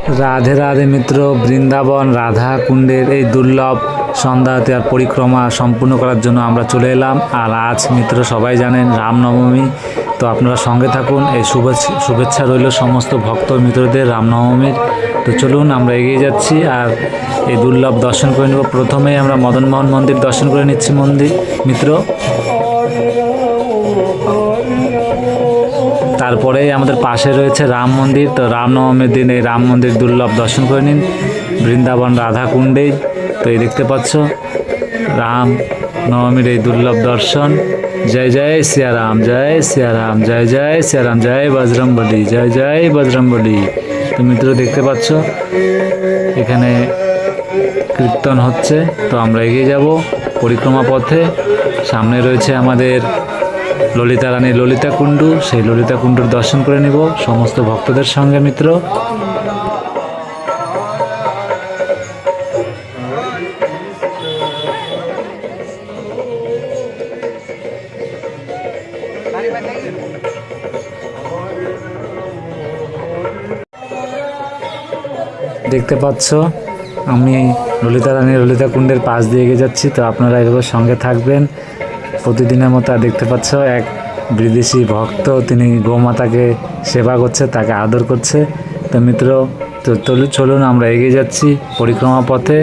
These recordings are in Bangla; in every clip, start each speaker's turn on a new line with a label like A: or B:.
A: রাধে রাধে মিত্র, বৃন্দাবন রাধা কুণ্ডের এই দুর্লভ সন্ধ্যাতে আর পরিক্রমা সম্পূর্ণ করার জন্য আমরা চলে এলাম। আর আজ মিত্র সবাই জানেন রামনবমী, তো আপনারা সঙ্গে থাকুন। এই শুভেচ্ছা রইল সমস্ত ভক্ত মিত্রদের রামনবমীর। তো চলুন আমরা এগিয়ে যাচ্ছি আর এই দুর্লভ দর্শন করে নেব। প্রথমেই আমরা মদনমোহন মন্দির দর্শন করে নিচ্ছি মিত্র। তারপরেই আমাদের পাশে রয়েছে রাম মন্দির। তো রামনবমীর দিন এই রাম মন্দির দুর্লভ দর্শন করে নিন বৃন্দাবন রাধা কুণ্ডেই। তো এই দেখতে পাচ্ছ রাম নবমীর এই দুর্লভ দর্শন। জয় জয় সিয়ারাম, জয় সিয়ারাম, জয় জয় সিয়ারাম, জয় বজরংবলী, জয় জয় বজরংবলী। তো মিত্র দেখতে পাচ্ছ এখানে কীর্তন হচ্ছে। তো আমরা এগিয়ে যাব পরিক্রমা পথে। সামনে রয়েছে আমাদের ললিতা রানী ললিতা কুণ্ডু, সেই ললিতা কুণ্ডুর দর্শন করে নিব সমস্ত ভক্তদের সঙ্গে মিত্র। দেখতে পাচ্ছ আমি ললিতা রানী ললিতা কুণ্ডের পাশ দিয়ে এগিয়ে যাচ্ছি। তো আপনারা এভাবে সঙ্গে থাকবেন প্রতিদিনের মতো। আর দেখতে পাচ্ছ এক বিদেশি ভক্ত, তিনি গোমাতাকে সেবা করছে, তাকে আদর করছে। তো মিত্র তো চলুন আমরা এগিয়ে যাচ্ছি পরিক্রমা পথে।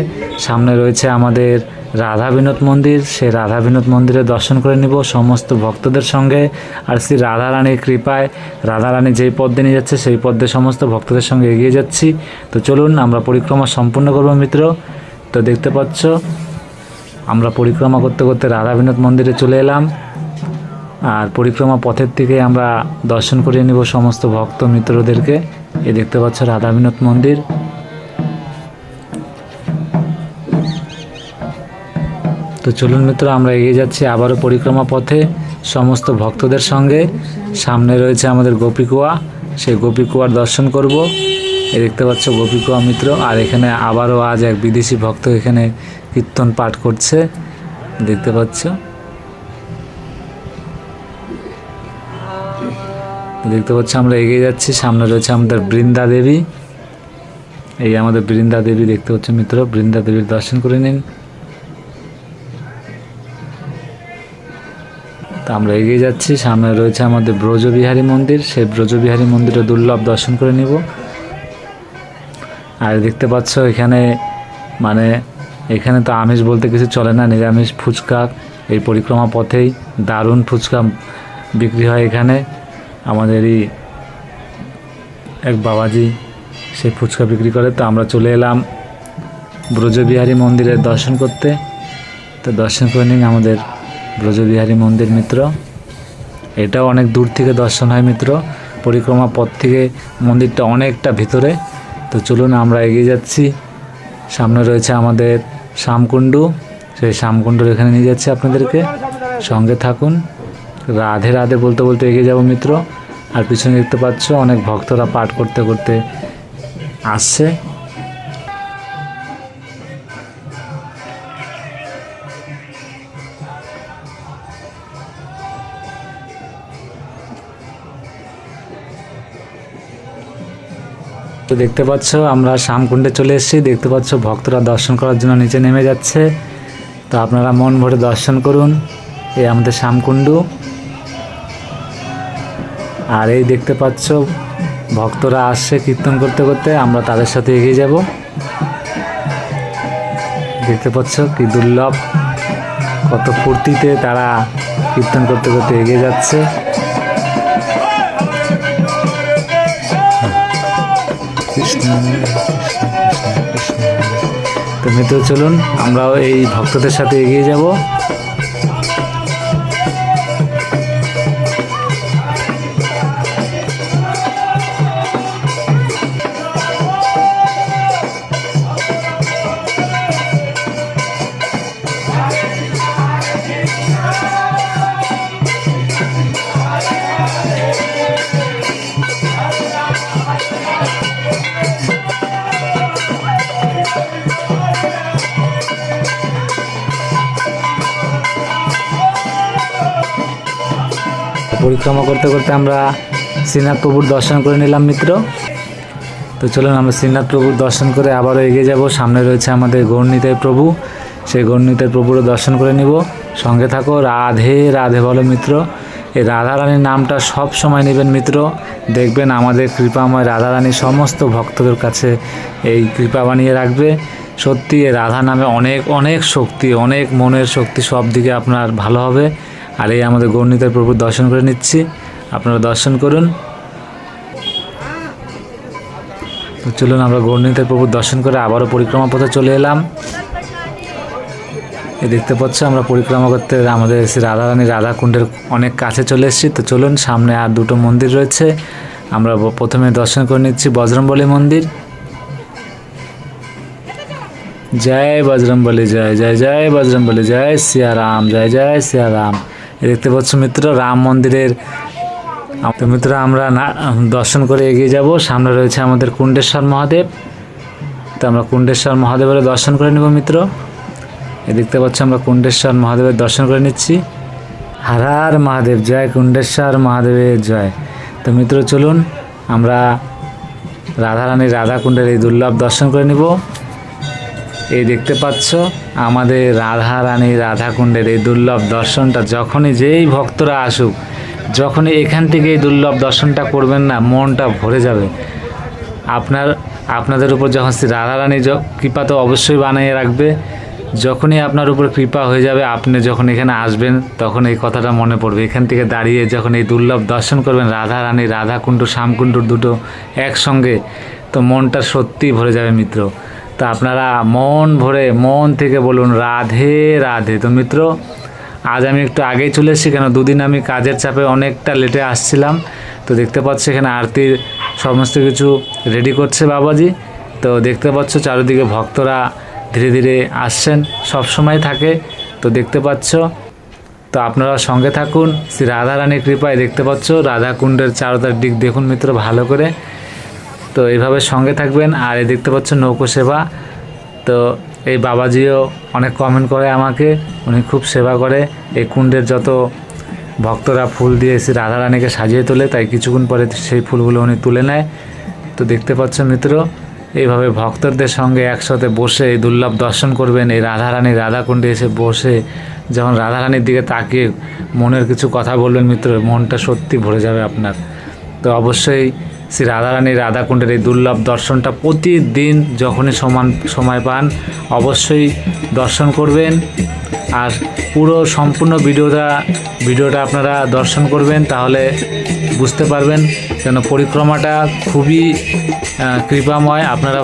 A: সামনে রয়েছে আমাদের রাধা বিনোদ মন্দির, সেই রাধা বিনোদ মন্দিরে দর্শন করে নিব সমস্ত ভক্তদের সঙ্গে। আর শ্রী রাধা রানীর কৃপায় রাধা রানী যেই পথে নিয়ে যাচ্ছে সেই পথে সমস্ত ভক্তদের সঙ্গে এগিয়ে যাচ্ছি। তো চলুন আমরা পরিক্রমা সম্পূর্ণ করব মিত্র। তো দেখতে পাচ্ছ আমরা পরিক্রমা করতে করতে রাধা বিনোদ মন্দিরে চলে এলাম। আর পরিক্রমা পথের থেকে আমরা দর্শন করিয়ে নিব সমস্ত ভক্ত মিত্রদেরকে। এই দেখতে পাচ্ছ রাধা বিনোদ মন্দির। তো চলুন মিত্র আমরা এগিয়ে যাচ্ছি আবারও পরিক্রমা পথে সমস্ত ভক্তদের সঙ্গে। সামনে রয়েছে আমাদের গোপীকুয়া, সেই গোপীকুয়ার দর্শন করব। এই দেখতে পাচ্ছ গোপীকুয়া মিত্র। আর এখানে আবারও আজ এক বিদেশি ভক্ত এখানে কীর্তন পাঠ করছে, দেখতে পাচ্ছ। দেখতে পাচ্ছ আমরা এগিয়ে যাচ্ছি। সামনে রয়েছে আমাদের বৃন্দা দেবী, এই আমাদের বৃন্দা দেবী দেখতে পাচ্ছ মিত্র। বৃন্দা দেবীর দর্শন করে নিন। তা আমরা এগিয়ে যাচ্ছি। সামনে রয়েছে আমাদের ব্রজবিহারী মন্দির, সেই ব্রজবিহারী মন্দিরে দুর্লভ দর্শন করে নিব। আর দেখতে পাচ্ছ এখানে এখানে তো আমিষ বলতে কিছু চলে না, নিরামিষ ফুচকা এই পরিক্রমা পথেই দারুণ ফুচকা বিক্রি হয় এখানে। আমাদেরই এক বাবাজি সেই ফুচকা বিক্রি করে। তো আমরা চলে এলাম ব্রজবিহারী মন্দিরের দর্শন করতে। তো দর্শন করে নিন আমাদের ব্রজবিহারী মন্দির মিত্র। এটাও অনেক দূর থেকে দর্শন হয় মিত্র, পরিক্রমা পথ থেকে মন্দিরটা অনেকটা ভিতরে। তো চলুন আমরা এগিয়ে যাচ্ছি। সামনে রয়েছে আমাদের শ্যামকুণ্ডু, সেই শ্যামকুণ্ডুর এখানে নিয়ে যাচ্ছি আপনাদেরকে, সঙ্গে থাকুন। রাধে রাধে বলতে বলতে এগিয়ে যাব মিত্র। আর পিছনে দেখতে পাচ্ছ অনেক ভক্তরা পাঠ করতে করতে আসছে। তো দেখতে পাচ্ছ আমরা শ্যামকুণ্ডে চলে এসেছি। দেখতে পাচ্ছ ভক্তরা দর্শন করার জন্য নিচে নেমে যাচ্ছে। তো আপনারা মন ভরে দর্শন করুন। এই আমাদের শ্যামকুণ্ডু। আর এই দেখতে পাচ্ছ ভক্তরা আসছে কীর্তন করতে করতে, আমরা তাদের সাথে এগিয়ে যাব। দেখতে পাচ্ছ কি দুর্লভ, কত ফুর্তিতে তারা কীর্তন করতে করতে এগিয়ে যাচ্ছে। তো মিত্র চলুন আমরাও এই ভক্তদের সাথে এগিয়ে যাব। পরিক্রমা করতে করতে আমরা শ্রীনাথ প্রভুর দর্শন করে নিলাম মিত্র। তো চলুন আমরা শ্রীনাথ প্রভুর দর্শন করে আবারও এগিয়ে যাব। সামনে রয়েছে আমাদের গৌরনীতাই প্রভু, সেই গৌরনীতাই প্রভুরও দর্শন করে নিব। সঙ্গে থাকো। রাধে রাধে বলো মিত্র। এই রাধারানীর নামটা সব সময় নেবেন মিত্র, দেখবেন আমাদের কৃপাময় রাধারানী সমস্ত ভক্তদের কাছে এই কৃপা বানিয়ে রাখবে। সত্যি এই রাধা নামে অনেক অনেক শক্তি, অনেক মনের শক্তি, সব দিকে আপনার ভালো হবে। আর এই আমাদের গৌরনীতাই প্রভুর দর্শন করে নিচ্ছি, আপনারা দর্শন করুন। তো চলুন আমরা গৌরনীতাই প্রভুর দর্শন করে আবারও পরিক্রমা পথে চলে এলাম। এই দেখতে পাচ্ছ আমরা পরিক্রমা করতে আমাদের শ্রী রাধারানী রাধাকুণ্ডের অনেক কাছে চলে এসেছি। তো চলুন, সামনে আর দুটো মন্দির রয়েছে, আমরা প্রথমে দর্শন করে নিচ্ছি বজরংবলী মন্দির। জয় বজরংবলী, জয় জয় জয় বজরংবলী, জয় সিয়া রাম, জয় জয় সিয়া রাম। এই দেখতে পাচ্ছ মিত্র রাম মন্দিরের। তো মিত্র আমরা দর্শন করে এগিয়ে যাব। সামনে রয়েছে আমাদের কুণ্ডেশ্বর মহাদেব, তো আমরা কুণ্ডেশ্বর মহাদেবের দর্শন করে নেব মিত্র। এই দেখতে পাচ্ছ আমরা কুণ্ডেশ্বর মহাদেবের দর্শন করে নিচ্ছি। হর হর মহাদেব, জয় কুণ্ডেশ্বর মহাদেবের জয়। তো মিত্র চলুন আমরা রাধারানী রাধাকুণ্ডের এই দুর্লভ দর্শন করে নিব। এই দেখতে পাচ্ছ আমাদের রাধারানী রাধাকুণ্ডের এই দুর্লভ দর্শনটা যখনই যেই ভক্তরা আসুক, যখনই এখান থেকে এই দুর্লভ দর্শনটা করবেন না, মনটা ভরে যাবে। আপনাদের উপর যখন শ্রী রাধারানী কৃপা তো অবশ্যই বানিয়ে রাখবে। যখনই আপনার উপর কৃপা হয়ে যাবে, আপনি যখন এখানে আসবেন তখন এই কথাটা মনে পড়বে। এখান থেকে দাঁড়িয়ে যখন এই দুর্লভ দর্শন করবেন রাধারানী রাধাকুণ্ড শ্যামকুণ্ডর দুটো একসঙ্গে, তো মনটা সত্যিই ভরে যাবে মিত্র। তো আপনারা মন ভরে মন থেকে বলুন রাধে রাধে। তো মিত্র আজ আমি একটু আগেই চলে এসেছি, কেন দুদিন আমি কাজের চাপে অনেকটা লেটে আসছিলাম। তো দেখতে পাচ্ছি এখানে আরতির সমস্ত কিছু রেডি করছে বাবাজি। তো দেখতে পাচ্ছ চারিদিকে ভক্তরা ধীরে ধীরে আসছেন, সব সময় থাকে। তো দেখতে পাচ্ছ, তো আপনারা সঙ্গে থাকুন শ্রী রাধারানীর কৃপায়। দেখতে পাচ্ছ রাধাকুণ্ডের চারোটার দিক দেখুন মিত্র ভালো করে। তো এইভাবে সঙ্গে থাকবেন। আর এই দেখতে পাচ্ছ নৌকো সেবা। তো এই বাবাজিও অনেক কমেন্ট করে আমাকে, উনি খুব সেবা করে। এই কুণ্ডের যত ভক্তরা ফুল দিয়ে শ্রী রাধারানীকে সাজিয়ে তোলে, তাই কিছুক্ষণ পরে সেই ফুলগুলো উনি তুলে নেয়। তো দেখতে পাচ্ছ মিত্র এইভাবে ভক্তদের সঙ্গে একসাথে বসে এই দুর্লভ দর্শন করবেন। এই রাধারানী রাধাকুণ্ডে এসে বসে যখন রাধারানীর দিকে তাকিয়ে মনের কিছু কথা বলবেন মিত্র, মনটা সত্যি ভরে যাবে আপনার। তো অবশ্যই শ্রী রাধারানী রাধাকুণ্ডের এই দুর্লভ দর্শনটা প্রতিদিন যখনই সময় পান অবশ্যই দর্শন করবেন। আর পুরো সম্পূর্ণ ভিডিওটা আপনারা দর্শন করবেন, তাহলে বুঝতে পারবেন। কেন পরিক্রমাটা খুবই কৃপাময়। আপনারা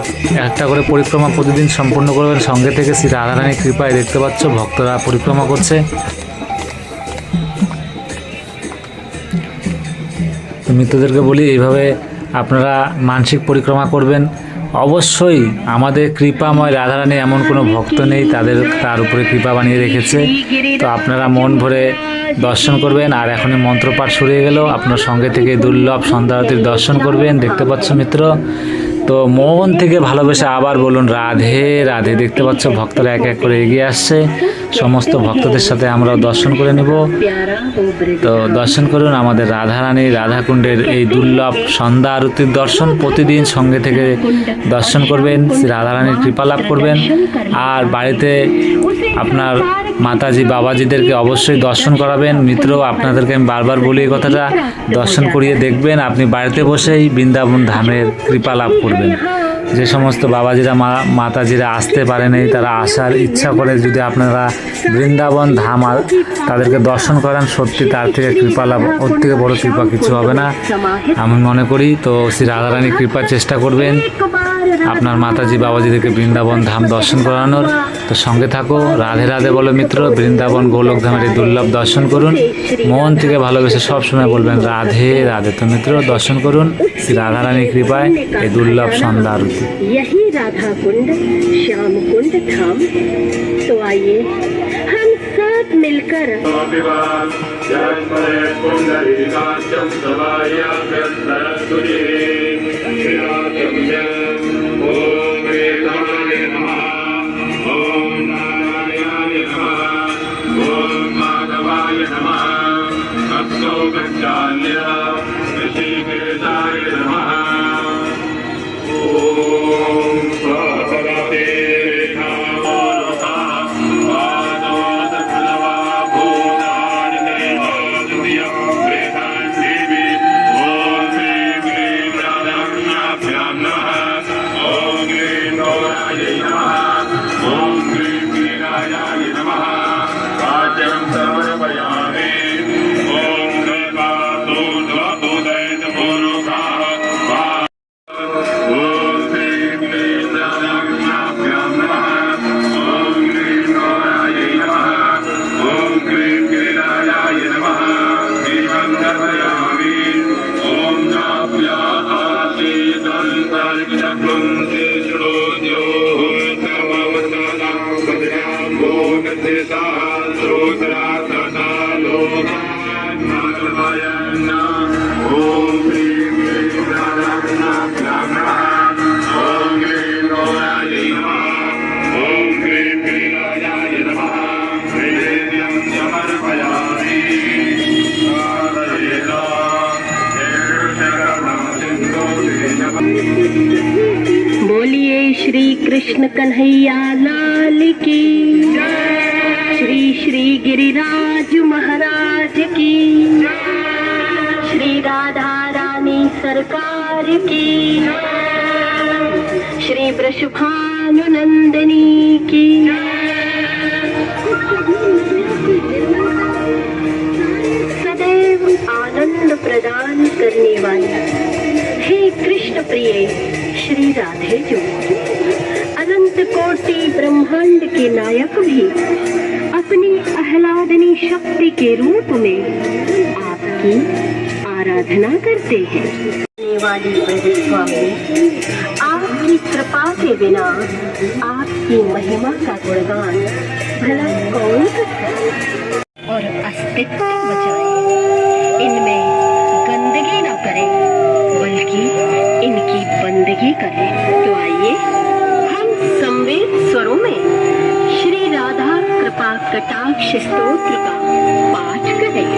A: একটা করে পরিক্রমা প্রতিদিন সম্পূর্ণ করবেন, সঙ্গে থেকে শ্রী রাধারানীর কৃপায় দেখতে পাচ্ছ ভক্তরা পরিক্রমা করছে। তো মিত্রদেরকে বলি এইভাবে আপনারা মানসিক পরিক্রমা করবেন। অবশ্যই আমাদের কৃপাময় রাধারানী এমন কোনো ভক্ত নেই তার উপরে কৃপা বানিয়ে রেখেছে। তো আপনারা মন ভরে দর্শন করবেন। আর এখনই মন্ত্রপাঠ শুরু হয়ে গেল, আপনার সঙ্গে থেকে দুর্লভ সন্ধ্যা আরতির দর্শন করবেন। দেখতে পাচ্ছ মিত্র, তো মন থেকে ভালোবেসে আবার বলুন রাধে রাধে। দেখতে পাচ্ছ ভক্তরা এক এক করে এগিয়ে আসছে, সমস্ত ভক্তদের সাথে আমরাও দর্শন করে নেব। তো দর্শন করুন আমাদের রাধারানী রাধাকুণ্ডের এই দুর্লভ সন্ধ্যা আরতির দর্শন প্রতিদিন সঙ্গে থেকে দর্শন করবেন, রাধারানীর কৃপা লাভ করবেন। আর বাড়িতে আপনার মাতাজি বাবাজিদেরকে অবশ্যই দর্শন করাবেন মিত্র। আপনাদেরকে আমি বারবার বলি এই কথাটা, দর্শন করিয়ে দেখবেন আপনি বাড়িতে বসেই বৃন্দাবন ধামের কৃপা লাভ করবেন। যে সমস্ত বাবাজিরা মাতাজিরা আসতে পারেনি, তারা আসার ইচ্ছা করে যদি আপনারা বৃন্দাবন ধাম তাদেরকে দর্শন করান, সত্যি তার থেকে কৃপা লাভ, ওর থেকে বড় কৃপা কিছু হবে না আমি মনে করি। তো শ্রী রাধারানীর কৃপার চেষ্টা করবেন আপনার মাতাজি বাবাজিদেরকে বৃন্দাবন ধাম দর্শন করানোর। তো সঙ্গে থাকো, রাধে রাধে বলো মিত্র। বৃন্দাবন গোলক ধামের এই দুর্লভ দর্শন করুন, মন থেকে ভালোবেসে সবসময় বলবেন রাধে রাধে। তো মিত্র দর্শন করুন শ্রী রাধারানীর কৃপায় এই দুর্লভ সন্ধ্যা আরতি।
B: यही राधा कुंड श्याम कुंड धाम। तो आइए हम सब मिलकर बोलिए श्री कृष्ण कन्हैया लाल की, श्री श्री गिरिराज महाराज की, श्री राधा रानी सरकार की, श्री वृषभानुनंदिनी की। सदैव आनंद प्रदान करने वाली हे कृष्ण प्रिय श्री राधे जो, अनंत कोटि ब्रह्मांड के नायक भी अपनी आह्लादनी शक्ति के रूप में आपकी आराधना करते हैं। आने वाली ब्रज स्वामी, आपकी कृपा के बिना आपकी महिमा का गुणगान भला कौन करता और अस्तित्व बचाए। इनमें गंदगी न करे बल्कि इनकी बंदगी करें। तो आइए हम संवेद स्वरों में श्री राधा कृपा कटाक्ष स्तोत्र का पाठ करें।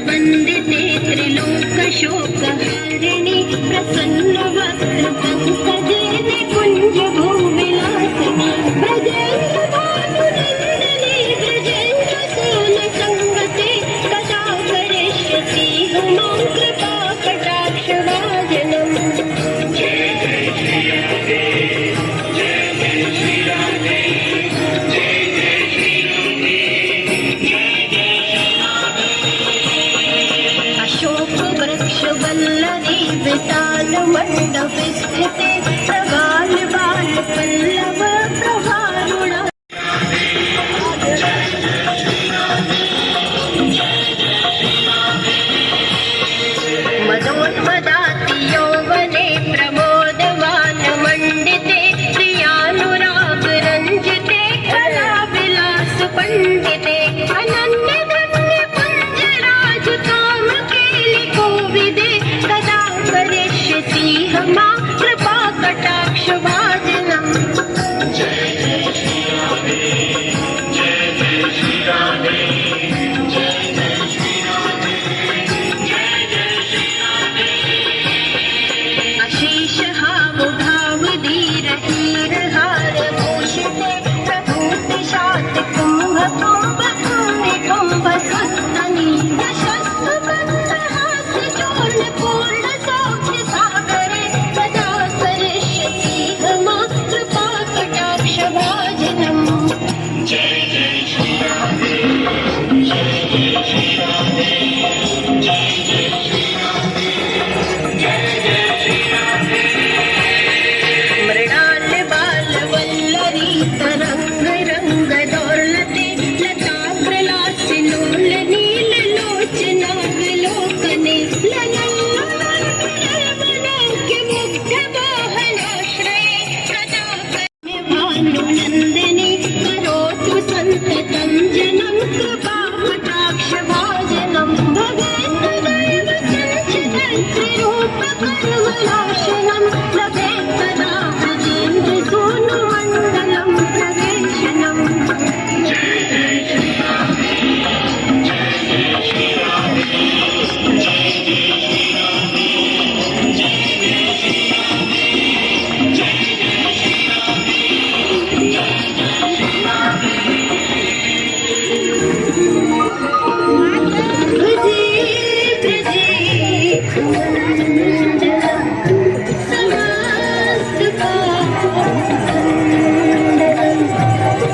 B: वंदिते त्रिलोक शोक हरिणी प्रसन्न वक्त्र पंकजे निकुंज भूविलासिनी ब्रजेन्द्र भानुनंदिनी ब्रजेन्द्र सोल संगते कदा करिष्यति मां कृपा कटाक्ष भाजनम्। अशोक वृक्ष वल्लरी वितान मंडप स्थिते प्रगाल बाल पल्लव प्रभारुणा। मदोन्मदाति यौवने प्रमोदवान मंडिते प्रियानुराग रंजिते कला विलास पंडिते अनन्य धन्य पुंजराज काम केलि कोविदे कदा करिष्यति मां कृपा कटाक्ष भाजनम्। अशेष हावभाव धीर हीर हार भूषिते प्रभूत शात कुंभ कुंभ कुंभ कुंभ सुस्तनी यशस्व कंठहास चूर्ण पूर्ण सौख्य सागरे कदा करिष्यति मां कृपा कटाक्ष भाजनम्। मृणाल बाल वल्लरी तरंग रंग दौलते लताग्रलास लोल नील लोचना विलोकने ललन्नाक्य मुग्ध बाहनाश्रये कदा भानुनंदिनी करोतु संततं जनं कृपा कटाक्ष भाजनम्। भवेत् दैव संचितं त्रिरूप कर्मनाशनं लभेत् कदा ब्रजेन्द्र सूनुमण्डलं प्रवेशनम्। ब्रजे ब्रजे समस्त काममण्डलं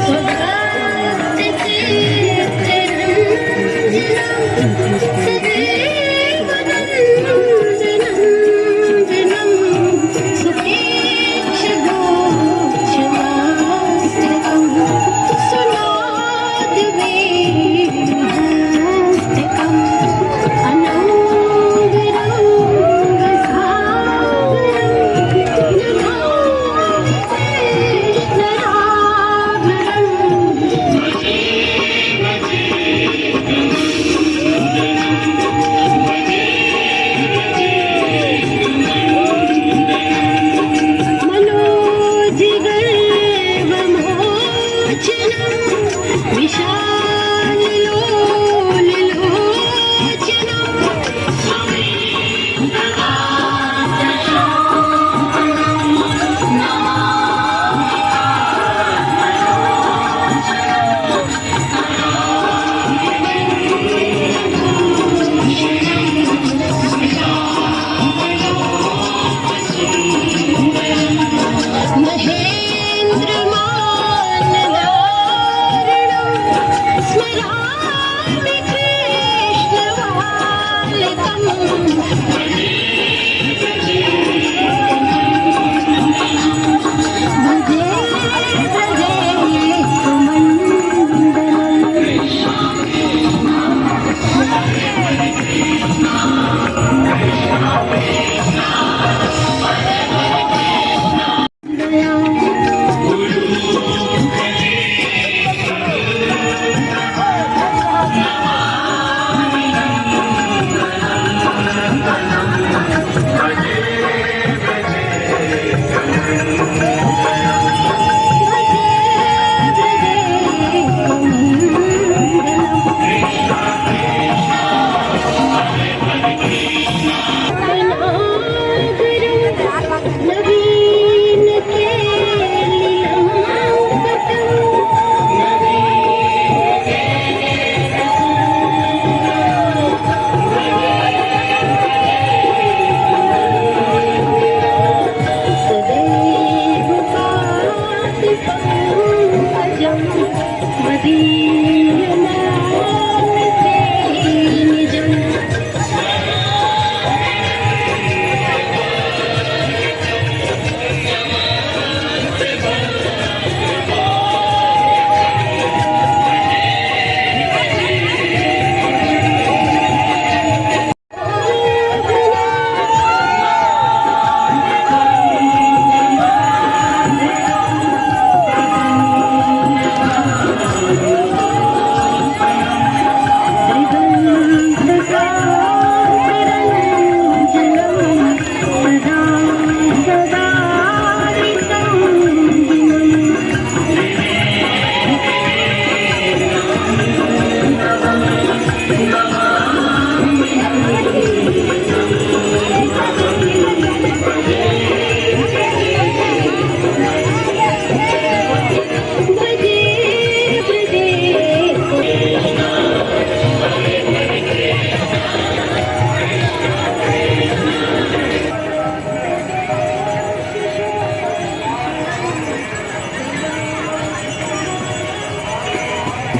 B: स्वभक्तचित्तरञ्जनं सदैव नन्दनन्दनं सुखेक्षगोक्षमास्त्रकं सुनादवेदहस्तकम् अनङ्गरङ्गसा नवीन के सदैव पास पंकजं मदीयमान ते निजम्।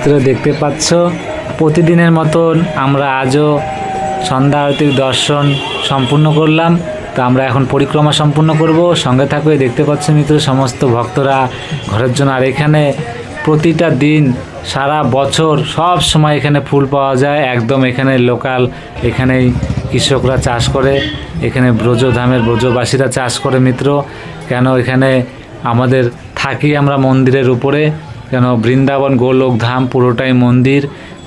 A: চিত্র দেখতে পাচ্ছ, প্রতিদিনের মতন আমরা আজও সন্ধ্যা আরতির দর্শন সম্পূর্ণ করলাম। তো আমরা এখন পরিক্রমা সম্পূর্ণ করব, সঙ্গে থাকবে। দেখতে পাচ্ছ মিত্র, সমস্ত ভক্তরা ঘরের জন্য। আর এখানে প্রতিটা দিন সারা বছর সব সময় এখানে ফুল পাওয়া যায় একদম। এখানে লোকাল, এখানেই কৃষকরা চাষ করে, এখানে ব্রজধামের ব্রজবাসীরা চাষ করে মিত্র। কেন এখানে আমাদের থাকি আমরা মন্দিরের উপরে, কেন বৃন্দাবন গোলোক ধাম পুরোটাই মন্দির,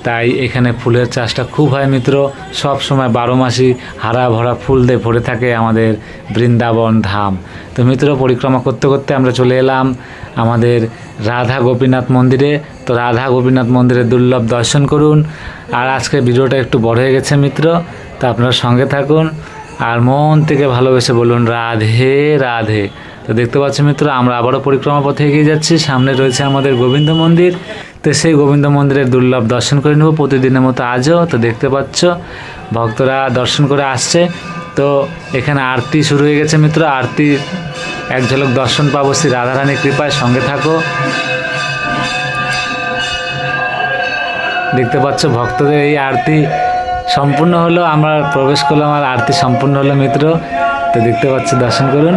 A: তাই এখানে ফুলের চাষটা খুব হয় মিত্র। সব সময় 12 মাসই হারা ভরা ফুল দিয়ে ভরে থাকে আমাদের বৃন্দাবন ধাম। তো মিত্র, পরিক্রমা করতে করতে আমরা চলে এলাম আমাদের রাধা গোপীনাথ মন্দিরে। তো রাধা গোপীনাথ মন্দিরের দুর্লভ দর্শন করুন। আর আজকে ভিডিওটা একটু বড় হয়ে গেছে মিত্র, তো আপনারা সঙ্গে থাকুন আর মন থেকে ভালোবেসে বলুন রাধে রাধে। তো দেখতে পাচ্ছি মিত্র, আমরা আবারও পরিক্রমা পথে এগিয়ে যাচ্ছি। সামনে রয়েছে আমাদের গোবিন্দ মন্দির। তো সেই গোবিন্দ মন্দিরের দুর্লভ দর্শন করে নেব প্রতিদিনের মতো আজও। তো দেখতে পাচ্ছ ভক্তরা দর্শন করে আসছে। তো এখানে আরতি শুরু হয়ে গেছে মিত্র। আরতি এক ঝলক দর্শন পাবো শ্রী রাধারানীর কৃপায়, সঙ্গে থাকো। দেখতে পাচ্ছ ভক্তদের এই আরতি সম্পূর্ণ হলো, আমরা প্রবেশ করলাম আর আরতি সম্পূর্ণ হলো মিত্র। তো দেখতে পাচ্ছ, দর্শন করুন।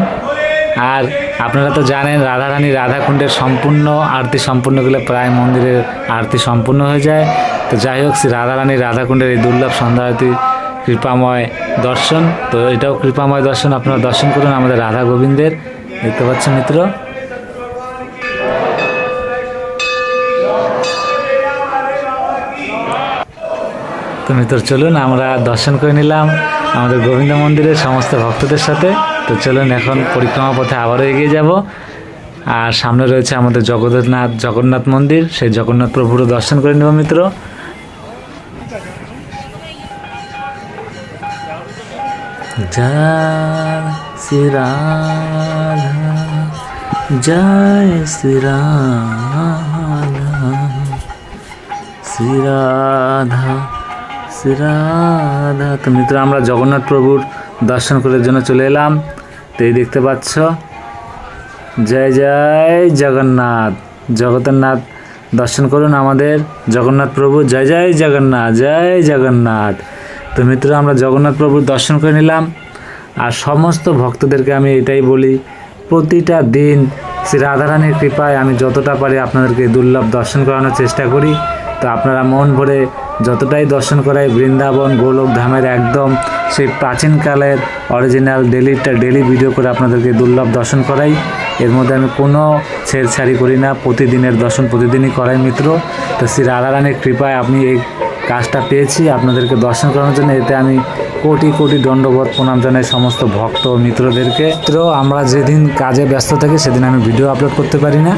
A: আর আপনারা তো জানেন রাধারানী রাধাকুণ্ডের সম্পূর্ণ আরতি সম্পূর্ণ করলে প্রায় মন্দিরের আরতি সম্পূর্ণ হয়ে যায়। তো যাই হোক, শ্রী রাধারানী রাধাকুণ্ডের এই দুর্লভ সন্ধ্যা আরতি কৃপাময় দর্শন। তো এটাও কৃপাময় দর্শন, আপনারা দর্শন করুন আমাদের রাধা গোবিন্দের। দেখতে পাচ্ছেন মিত্র। তো মিত্র চলুন, আমরা দর্শন করে নিলাম আমাদের গোবিন্দ মন্দিরের সমস্ত ভক্তদের সাথে। তো চলুন এখন পরিক্রমা পথে আবারও এগিয়ে যাব। আর সামনে রয়েছে আমাদের জগন্নাথ মন্দির, সেই জগন্নাথ প্রভুরও দর্শন করে নেব মিত্র। জয় শ্রী রাধা, জয় শ্রী রাধা, শ্রী রাধা শ্রী রাধা। তো মিত্র, আমরা জগন্নাথ প্রভুর দর্শন করার জন্য চলে এলাম। তো এই দেখতে পাচ্ছ, জয় জয় জগন্নাথ। জগন্নাথ দর্শন করুন আমাদের জগন্নাথ প্রভু। জয় জয় জগন্নাথ, জয় জগন্নাথ। তো মিত্র, আমরা জগন্নাথ প্রভুর দর্শন করে নিলাম। আর সমস্ত ভক্তদেরকে আমি এটাই বলি, প্রতিটা দিন শ্রী রাধারানীর কৃপায় আমি যতটা পারি আপনাদেরকে দুর্লভ দর্শন করানোর চেষ্টা করি। তো আপনারা মন ভরে যতটাই দর্শন করাই, বৃন্দাবন গোলক ধামের একদম সেই প্রাচীনকালের অরিজিনাল ডেলি ভিডিও করে আপনাদেরকে দুর্লভ দর্শন করাই। এর মধ্যে আমি কোনো ছেড়ছাড়ি করি না, প্রতিদিনের দর্শন প্রতিদিনই করাই মিত্র। তো শ্রী রাধারানীর কৃপায় আমি এই কাজটা পেয়েছি আপনাদেরকে দর্শন করানোর জন্য। এতে আমি কোটি কোটি দণ্ডবোধ প্রণাম জানাই সমস্ত ভক্ত ও মিত্রদেরকে। তো আমরা যেদিন কাজে ব্যস্ত থাকি সেদিন আমি ভিডিও আপলোড করতে পারি না।